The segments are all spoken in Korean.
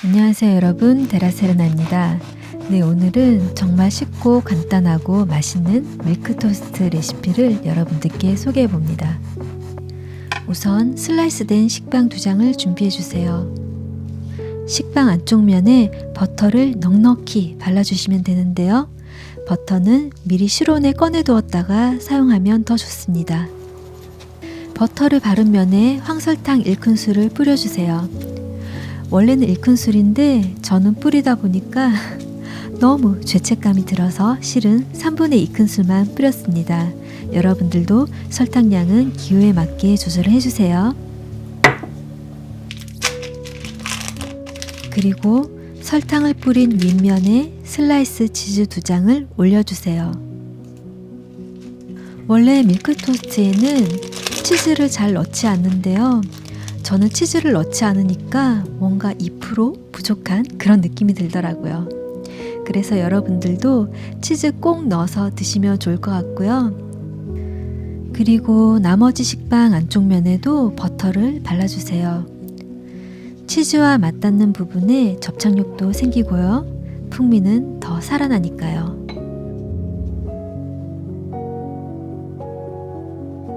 안녕하세요 여러분, 데라세르나입니다. 네, 오늘은 정말 쉽고 간단하고 맛있는 밀크토스트 레시피를 여러분들께 소개해 봅니다. 우선 슬라이스된 식빵 2장을 준비해 주세요. 식빵 안쪽 면에 버터를 넉넉히 발라주시면 되는데요. 버터는 미리 실온에 꺼내 두었다가 사용하면 더 좋습니다. 버터를 바른 면에 황설탕 1큰술을 뿌려주세요. 원래는 1큰술인데 저는 뿌리다 보니까 너무 죄책감이 들어서 실은 3분의 2큰술만 뿌렸습니다. 여러분들도 설탕량은 기호에 맞게 조절을 해주세요. 그리고 설탕을 뿌린 윗면에 슬라이스 치즈 2장을 올려주세요. 원래 밀크토스트에는 치즈를 잘 넣지 않는데요. 저는 치즈를 넣지 않으니까 뭔가 2% 부족한 그런 느낌이 들더라고요. 그래서 여러분들도 치즈 꼭 넣어서 드시면 좋을 것 같고요. 그리고 나머지 식빵 안쪽 면에도 버터를 발라주세요. 치즈와 맞닿는 부분에 접착력도 생기고요. 풍미는 더 살아나니까요.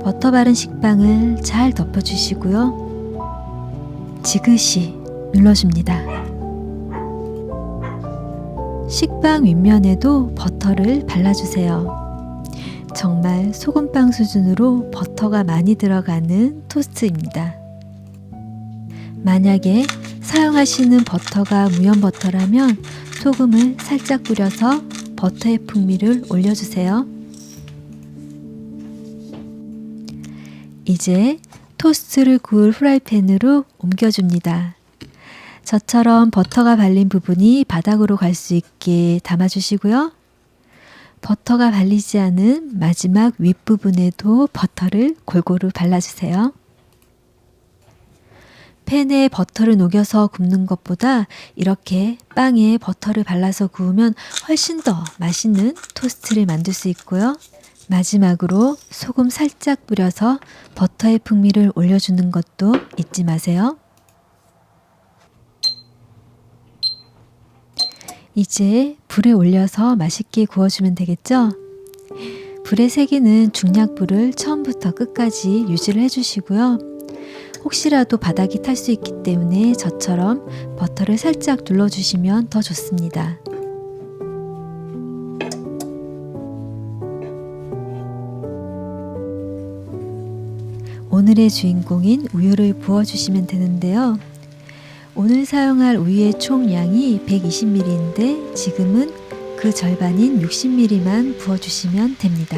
버터 바른 식빵을 잘 덮어주시고요. 지그시 눌러줍니다. 식빵 윗면에도 버터를 발라주세요. 정말 소금빵 수준으로 버터가 많이 들어가는 토스트입니다. 만약에 사용하시는 버터가 무염 버터라면 소금을 살짝 뿌려서 버터의 풍미를 올려주세요. 이제 토스트를 구울 프라이팬으로 옮겨줍니다. 저처럼 버터가 발린 부분이 바닥으로 갈 수 있게 담아주시고요. 버터가 발리지 않은 마지막 윗부분에도 버터를 골고루 발라주세요. 팬에 버터를 녹여서 굽는 것보다 이렇게 빵에 버터를 발라서 구우면 훨씬 더 맛있는 토스트를 만들 수 있고요. 마지막으로 소금 살짝 뿌려서 버터의 풍미를 올려주는 것도 잊지 마세요. 이제 불에 올려서 맛있게 구워주면 되겠죠? 불의 세기는 중약불을 처음부터 끝까지 유지를 해주시고요. 혹시라도 바닥이 탈 수 있기 때문에 저처럼 버터를 살짝 눌러주시면 더 좋습니다. 오늘의 주인공인 우유를 부어주시면 되는데요. 오늘 사용할 우유의 총 양이 120ml인데 지금은 그 절반인 60ml만 부어주시면 됩니다.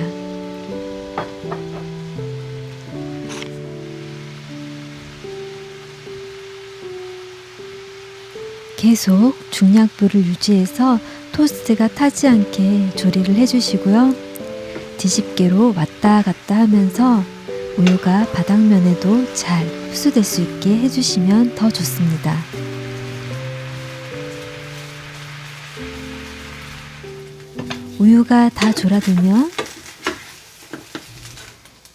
계속 중약불을 유지해서 토스트가 타지 않게 조리를 해주시고요. 뒤집개로 왔다 갔다 하면서 우유가 바닥면에도 잘 흡수될 수 있게 해주시면 더 좋습니다. 우유가 다 졸아들면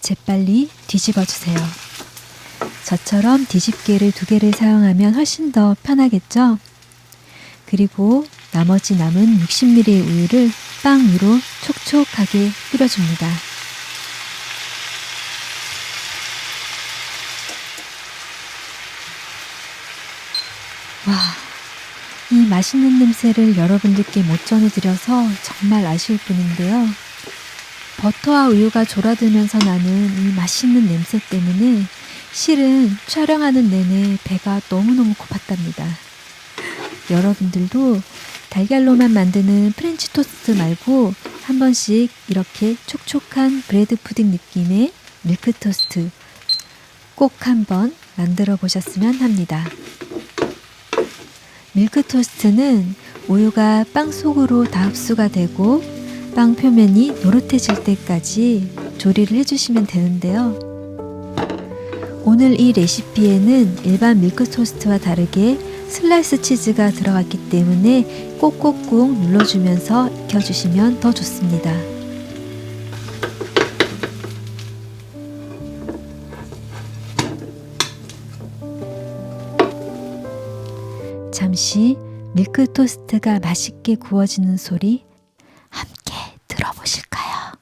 재빨리 뒤집어 주세요. 저처럼 뒤집개를 2개를 사용하면 훨씬 더 편하겠죠? 그리고 나머지 남은 60ml의 우유를 빵 위로 촉촉하게 뿌려줍니다. 와, 이 맛있는 냄새를 여러분들께 못 전해드려서 정말 아쉬울 뿐인데요. 버터와 우유가 졸아들면서 나는 이 맛있는 냄새 때문에 실은 촬영하는 내내 배가 너무너무 고팠답니다. 여러분들도 달걀로만 만드는 프렌치 토스트 말고 한 번씩 이렇게 촉촉한 브레드 푸딩 느낌의 밀크 토스트 꼭 한번 만들어 보셨으면 합니다. 밀크 토스트는 우유가 빵 속으로 다 흡수가 되고 빵 표면이 노릇해질 때까지 조리를 해주시면 되는데요. 오늘 이 레시피에는 일반 밀크 토스트와 다르게 슬라이스 치즈가 들어갔기 때문에 꼭꼭꾹 눌러주면서 익혀주시면 더 좋습니다. 잠시 밀크 토스트가 맛있게 구워지는 소리 함께 들어보실까요?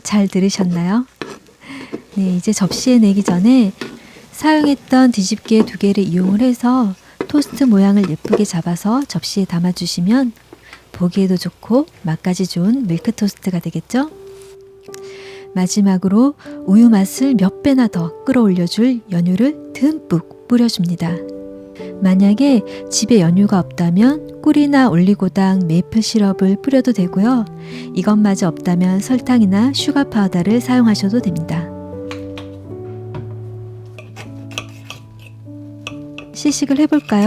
잘 들으셨나요? 네, 이제 접시에 내기 전에 사용했던 뒤집개 2개를 이용을 해서 토스트 모양을 예쁘게 잡아서 접시에 담아주시면 보기에도 좋고 맛까지 좋은 밀크 토스트가 되겠죠? 마지막으로 우유 맛을 몇 배나 더 끌어올려줄 연유를 듬뿍 뿌려줍니다. 만약에 집에 연유가 없다면 꿀이나 올리고당, 메이플 시럽을 뿌려도 되고요. 이것마저 없다면 설탕이나 슈가 파우더를 사용하셔도 됩니다. 시식을 해볼까요?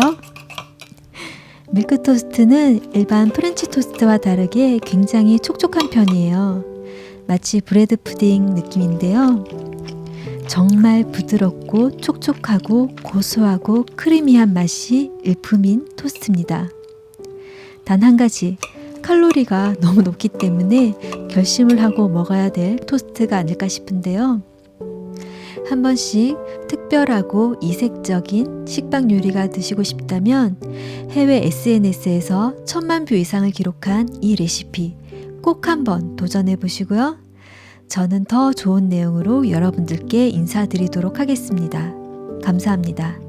밀크 토스트는 일반 프렌치 토스트와 다르게 굉장히 촉촉한 편이에요. 마치 브레드 푸딩 느낌인데요. 정말 부드럽고 촉촉하고 고소하고 크리미한 맛이 일품인 토스트입니다. 단 한 가지, 칼로리가 너무 높기 때문에 결심을 하고 먹어야 될 토스트가 아닐까 싶은데요. 한 번씩 특별하고 이색적인 식빵 요리가 드시고 싶다면 해외 SNS에서 1000만 뷰 이상을 기록한 이 레시피 꼭 한번 도전해 보시고요. 저는 더 좋은 내용으로 여러분들께 인사드리도록 하겠습니다. 감사합니다.